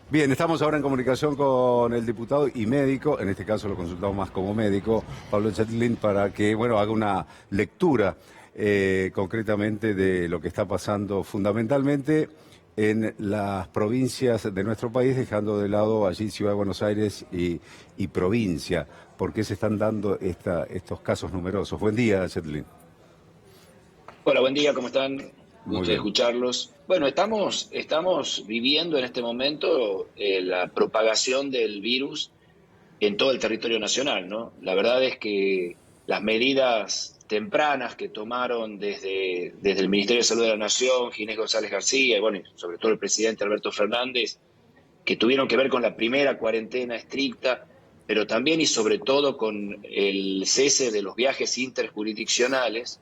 Bien, estamos ahora en comunicación con el diputado y médico, en este caso lo consultamos más como médico, Pablo Chetling, para que haga una lectura concretamente de lo que está pasando fundamentalmente en las provincias de nuestro país, dejando de lado allí Ciudad de Buenos Aires y provincia. ¿Por qué se están dando estos casos numerosos? Buen día, Chetling. Hola, buen día, ¿cómo están? Muy Gusto de bien. escucharlos. Bueno, estamos viviendo en este momento la propagación del virus en todo el territorio nacional, ¿no? La verdad es que las medidas tempranas que tomaron desde el Ministerio de Salud de la Nación, Ginés González García, y bueno, sobre todo el presidente Alberto Fernández, que tuvieron que ver con la primera cuarentena estricta, pero también y sobre todo con el cese de los viajes interjurisdiccionales,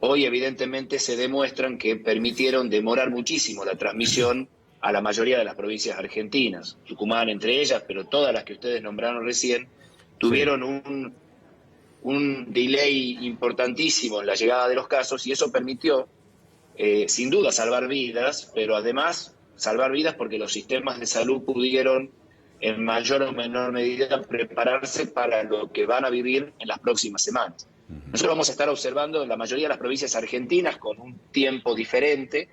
hoy evidentemente se demuestran que permitieron demorar muchísimo la transmisión a la mayoría de las provincias argentinas, Tucumán entre ellas, pero todas las que ustedes nombraron recién, Sí. tuvieron un delay importantísimo en la llegada de los casos y eso permitió, sin duda, salvar vidas, pero además salvar vidas porque los sistemas de salud pudieron en mayor o menor medida prepararse para lo que van a vivir en las próximas semanas. Nosotros vamos a estar observando en la mayoría de las provincias argentinas con un tiempo diferente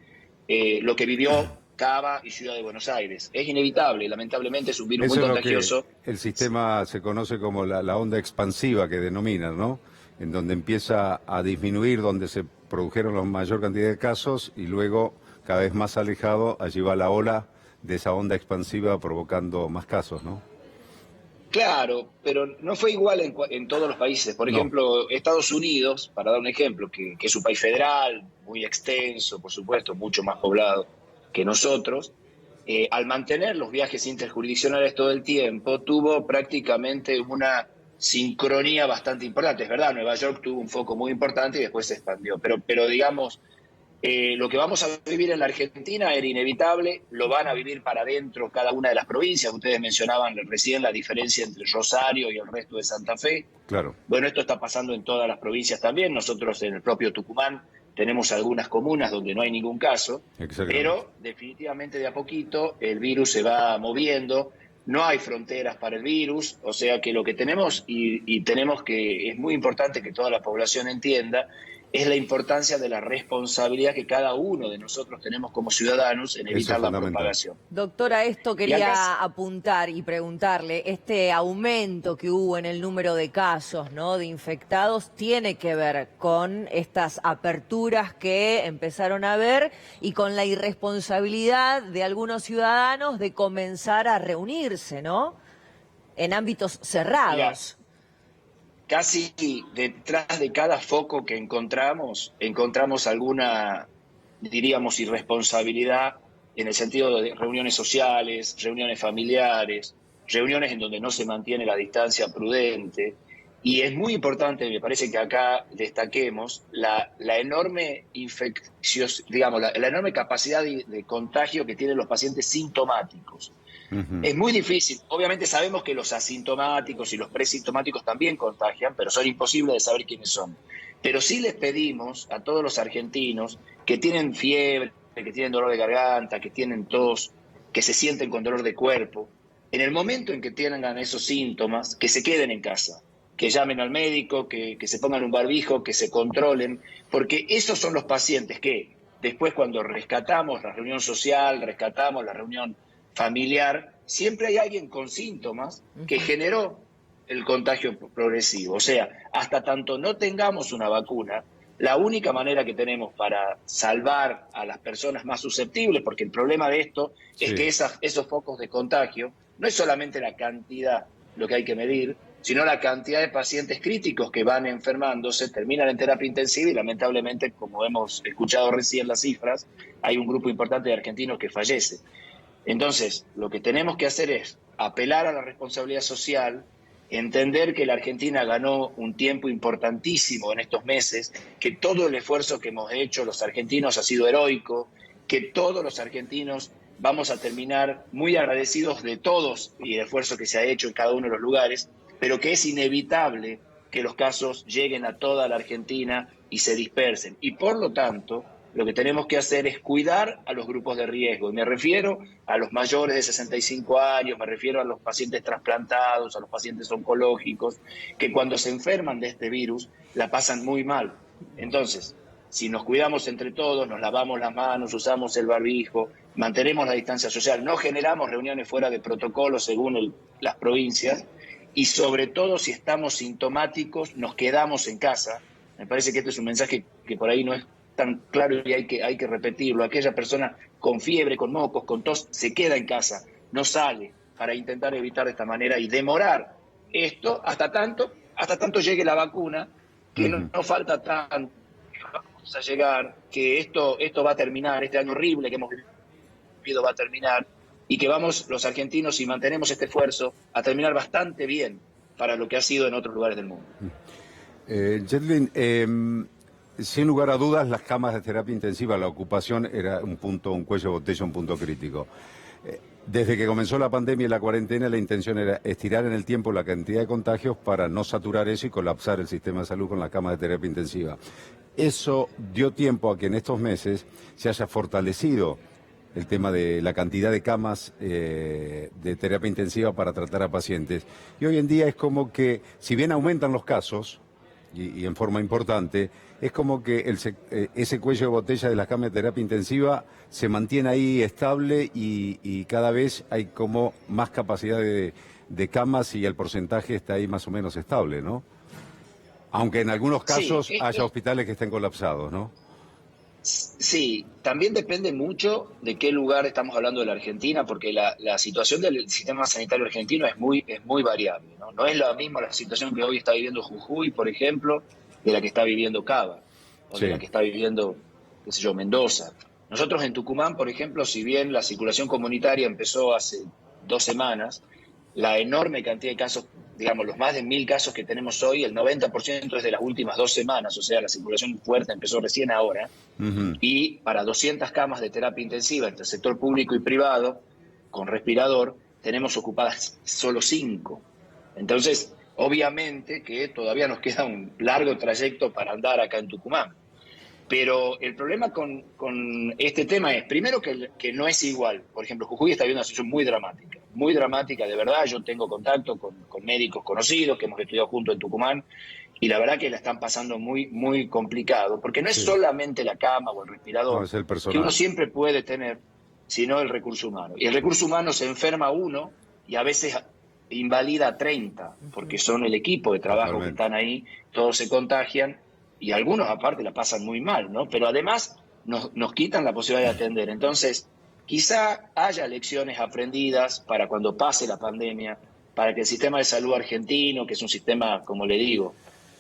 lo que vivió Cava y Ciudad de Buenos Aires. Es inevitable, lamentablemente es un virus muy Eso es lo que contagioso. el sistema se conoce como la onda expansiva que denominan, ¿no? En donde empieza a disminuir, donde se produjeron la mayor cantidad de casos y luego, cada vez más alejado, allí va la ola de esa onda expansiva provocando más casos, ¿no? Claro, pero no fue igual en todos los países. Por No, ejemplo, Estados Unidos, para dar un ejemplo, que es un país federal, muy extenso, por supuesto, mucho más poblado que nosotros, al mantener los viajes interjurisdiccionales todo el tiempo, tuvo prácticamente una sincronía bastante importante. Es verdad, Nueva York tuvo un foco muy importante y después se expandió, pero digamos, lo que vamos a vivir en la Argentina era inevitable, lo van a vivir para adentro cada una de las provincias. Ustedes mencionaban recién la diferencia entre Rosario y el resto de Santa Fe. claro, Bueno, esto está pasando en todas las provincias también. Nosotros en el propio Tucumán tenemos algunas comunas donde no hay ningún caso, exactamente. pero definitivamente de a poquito el virus se va moviendo. No hay fronteras para el virus, o sea que lo que tenemos y tenemos que, es muy importante que toda la población entienda, es la importancia de la responsabilidad que cada uno de nosotros tenemos como ciudadanos en Eso es evitar la fundamental. propagación. Doctora, esto Y acá, quería apuntar y preguntarle, este aumento que hubo en el número de casos, ¿no?, de infectados, tiene que ver con estas aperturas que empezaron a ver y con la irresponsabilidad de algunos ciudadanos de comenzar a reunirse, ¿no?, en ámbitos mira, cerrados. casi detrás de cada foco que encontramos alguna, diríamos, irresponsabilidad en el sentido de reuniones sociales, reuniones familiares, reuniones en donde no se mantiene la distancia prudente. Y es muy importante, me parece que acá destaquemos la enorme digamos, la enorme capacidad de contagio que tienen los pacientes sintomáticos. Ujú. Es muy difícil. Obviamente sabemos que los asintomáticos y los presintomáticos también contagian, pero son imposibles de saber quiénes son. Pero sí les pedimos a todos los argentinos que tienen fiebre, que tienen dolor de garganta, que tienen tos, que se sienten con dolor de cuerpo, en el momento en que tengan esos síntomas, que se queden en casa, que llamen al médico, que se pongan un barbijo, que se controlen, porque esos son los pacientes que después cuando rescatamos la reunión social, rescatamos la reunión familiar, siempre hay alguien con síntomas que generó el contagio progresivo. O sea, hasta tanto no tengamos una vacuna, la única manera que tenemos para salvar a las personas más susceptibles, porque el problema de esto es que Sí, esos focos de contagio no es solamente la cantidad lo que hay que medir, sino la cantidad de pacientes críticos que van enfermándose, terminan en terapia intensiva y lamentablemente, como hemos escuchado recién las cifras, hay un grupo importante de argentinos que fallece. Entonces, lo que tenemos que hacer es apelar a la responsabilidad social, entender que la Argentina ganó un tiempo importantísimo en estos meses, que todo el esfuerzo que hemos hecho los argentinos ha sido heroico, que todos los argentinos vamos a terminar muy agradecidos de todos y el esfuerzo que se ha hecho en cada uno de los lugares, pero que es inevitable que los casos lleguen a toda la Argentina y se dispersen. Y por lo tanto, lo que tenemos que hacer es cuidar a los grupos de riesgo. Y me refiero a los mayores de 65 años, me refiero a los pacientes trasplantados, a los pacientes oncológicos, que cuando se enferman de este virus la pasan muy mal. Entonces, si nos cuidamos entre todos, nos lavamos las manos, usamos el barbijo, mantenemos la distancia social, no generamos reuniones fuera de protocolo según las provincias, y sobre todo si estamos sintomáticos, nos quedamos en casa. Me parece que este es un mensaje que por ahí no es tan claro y hay que repetirlo. Aquella persona con fiebre, con mocos, con tos, se queda en casa, no sale, para intentar evitar de esta manera y demorar esto hasta tanto llegue la vacuna, que no falta tanto, que vamos a llegar, que esto va a terminar, este año horrible que hemos vivido va a terminar, y que vamos los argentinos, si mantenemos este esfuerzo, a terminar bastante bien para lo que ha sido en otros lugares del mundo. Yedlin, sin lugar a dudas, las camas de terapia intensiva, la ocupación era un cuello de botella, un punto crítico. Desde que comenzó la pandemia y la cuarentena, la intención era estirar en el tiempo la cantidad de contagios para no saturar eso y colapsar el sistema de salud con las camas de terapia intensiva. Eso dio tiempo a que en estos meses se haya fortalecido el tema de la cantidad de camas de terapia intensiva para tratar a pacientes. Y hoy en día es como que, si bien aumentan los casos, y en forma importante, es como que ese cuello de botella de las camas de terapia intensiva se mantiene ahí estable y cada vez hay como más capacidad de camas y el porcentaje está ahí más o menos estable, ¿no? Aunque en algunos casos haya hospitales que estén colapsados, ¿no? Sí, también depende mucho de qué lugar estamos hablando de la Argentina, porque la situación del sistema sanitario argentino es muy variable, ¿no? No es la misma la situación que hoy está viviendo Jujuy, por ejemplo, de la que está viviendo Cava, o de la que está viviendo, qué sé yo, Mendoza. Nosotros en Tucumán, por ejemplo, si bien la circulación comunitaria empezó hace 2 semanas, la enorme cantidad de casos, digamos, los más de 1000 casos que tenemos hoy, el 90% es de las últimas 2 semanas, o sea, la circulación fuerte empezó recién ahora, y para 200 camas de terapia intensiva entre el sector público y privado, con respirador, tenemos ocupadas solo 5. Entonces, obviamente que todavía nos queda un largo trayecto para andar acá en Tucumán. Pero el problema con este tema es, primero, que no es igual. Por ejemplo, Jujuy está viviendo una situación muy dramática, de verdad. Yo tengo contacto con médicos conocidos que hemos estudiado juntos en Tucumán, y la verdad que la están pasando muy complicado, porque no es solamente la cama o el respirador, es el personal que uno siempre puede tener, sino el recurso humano. Y el recurso humano se enferma uno y a veces invalida a 30, porque son el equipo de trabajo que están ahí, todos se contagian, y algunos aparte la pasan muy mal, ¿no? Pero además nos quitan la posibilidad de atender. Entonces, quizá haya lecciones aprendidas para cuando pase la pandemia, para que el sistema de salud argentino, que es un sistema, como le digo,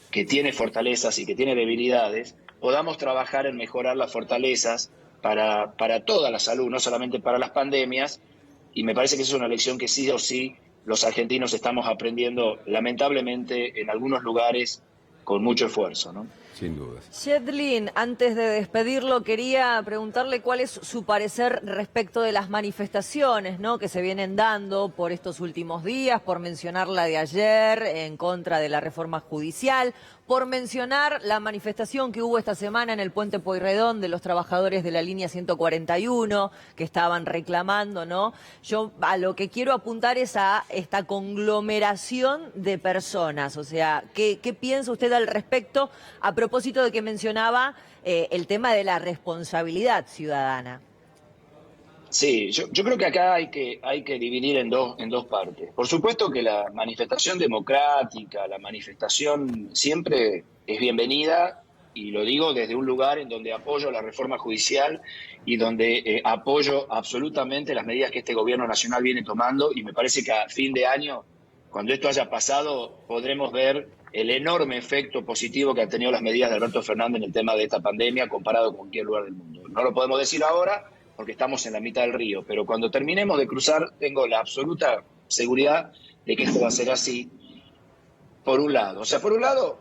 que tiene fortalezas y que tiene debilidades, podamos trabajar en mejorar las fortalezas para toda la salud, no solamente para las pandemias, y me parece que esa es una lección que sí o sí los argentinos estamos aprendiendo, lamentablemente, en algunos lugares con mucho esfuerzo, ¿no? Sin dudas. Yedlin, antes de despedirlo, quería preguntarle cuál es su parecer respecto de las manifestaciones, ¿no?, que se vienen dando por estos últimos días, por mencionar la de ayer en contra de la reforma judicial, por mencionar la manifestación que hubo esta semana en el Puente Pueyrredón de los trabajadores de la línea 141 que estaban reclamando, ¿no? Yo a lo que quiero apuntar es a esta conglomeración de personas, o sea, ¿qué piensa usted al respecto a propósito de que mencionaba el tema de la responsabilidad ciudadana? Sí, yo creo que acá hay que dividir en dos partes. Por supuesto que la manifestación democrática, la manifestación siempre es bienvenida, y lo digo desde un lugar en donde apoyo la reforma judicial y donde apoyo absolutamente las medidas que este gobierno nacional viene tomando, y me parece que a fin de año, cuando esto haya pasado, podremos ver el enorme efecto positivo que han tenido las medidas de Alberto Fernández en el tema de esta pandemia comparado con cualquier lugar del mundo. No lo podemos decir ahora porque estamos en la mitad del río, pero cuando terminemos de cruzar tengo la absoluta seguridad de que esto va a ser así, por un lado. O sea, por un lado,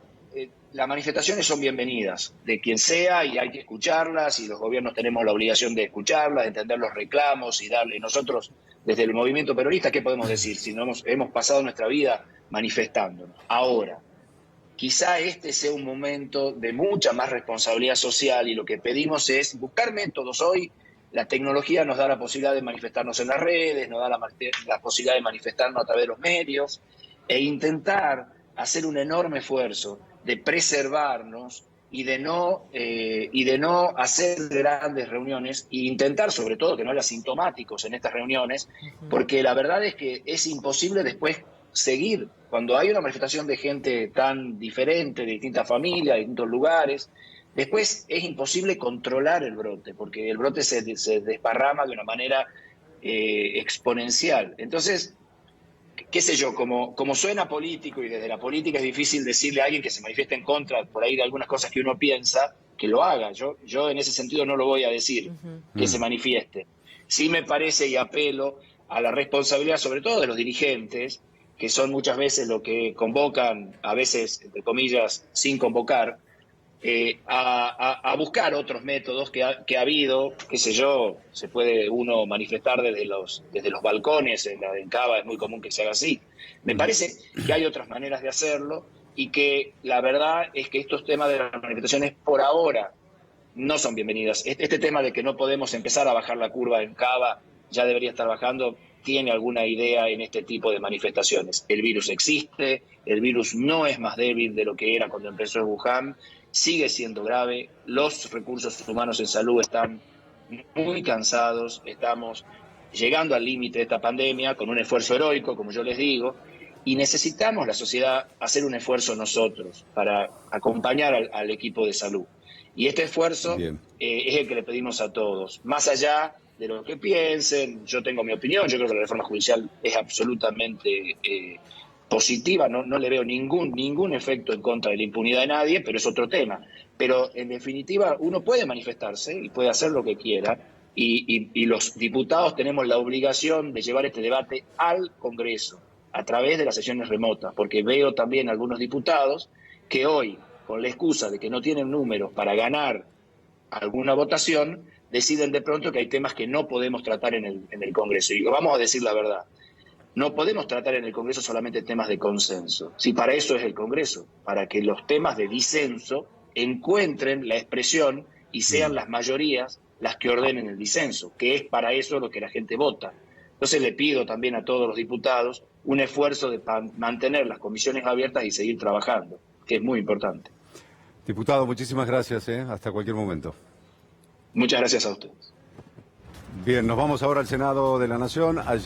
las manifestaciones son bienvenidas, de quien sea, y hay que escucharlas, y los gobiernos tenemos la obligación de escucharlas, de entender los reclamos y darle. Nosotros, desde el movimiento peronista, ¿qué podemos decir? Si no hemos pasado nuestra vida manifestándonos. Ahora, quizá este sea un momento de mucha más responsabilidad social y lo que pedimos es buscar métodos. Hoy la tecnología nos da la posibilidad de manifestarnos en las redes, nos da la posibilidad de manifestarnos a través de los medios e intentar hacer un enorme esfuerzo de preservarnos y de no hacer grandes reuniones e intentar sobre todo que no haya sintomáticos en estas reuniones, porque la verdad es que es imposible después seguir. Cuando hay una manifestación de gente tan diferente, de distintas familias, de distintos lugares, después es imposible controlar el brote, porque el brote se desparrama de una manera exponencial. Entonces, qué sé yo, como suena político y desde la política es difícil decirle a alguien que se manifieste en contra por ahí de algunas cosas que uno piensa, que lo haga. Yo en ese sentido no lo voy a decir, que se manifieste. Sí me parece y apelo a la responsabilidad sobre todo de los dirigentes, que son muchas veces lo que convocan, a veces, entre comillas, sin convocar, a buscar otros métodos que ha habido, qué sé yo, se puede uno manifestar desde los balcones, en Cava es muy común que se haga así. Me parece que hay otras maneras de hacerlo y que la verdad es que estos temas de las manifestaciones por ahora no son bienvenidas. Este tema de que no podemos empezar a bajar la curva en Cava ya debería estar bajando, tiene alguna idea en este tipo de manifestaciones. El virus existe, el virus no es más débil de lo que era cuando empezó en Wuhan, sigue siendo grave, los recursos humanos en salud están muy cansados, estamos llegando al límite de esta pandemia con un esfuerzo heroico, como yo les digo, y necesitamos la sociedad hacer un esfuerzo nosotros para acompañar al equipo de salud. Y este esfuerzo es el que le pedimos a todos, más allá de lo que piensen. Yo tengo mi opinión, yo creo que la reforma judicial es absolutamente positiva, no le veo ningún efecto en contra de la impunidad de nadie, pero es otro tema. Pero en definitiva uno puede manifestarse y puede hacer lo que quiera, y los diputados tenemos la obligación de llevar este debate al Congreso a través de las sesiones remotas, porque veo también algunos diputados que hoy, con la excusa de que no tienen números para ganar alguna votación, deciden de pronto que hay temas que no podemos tratar en el Congreso. Y vamos a decir la verdad, no podemos tratar en el Congreso solamente temas de consenso. Si para eso es el Congreso, para que los temas de disenso encuentren la expresión y sean las mayorías las que ordenen el disenso, que es para eso lo que la gente vota. Entonces le pido también a todos los diputados un esfuerzo de mantener las comisiones abiertas y seguir trabajando, que es muy importante. Diputado, muchísimas gracias. Hasta cualquier momento. Muchas gracias a ustedes. Bien, nos vamos ahora al Senado de la Nación. Allí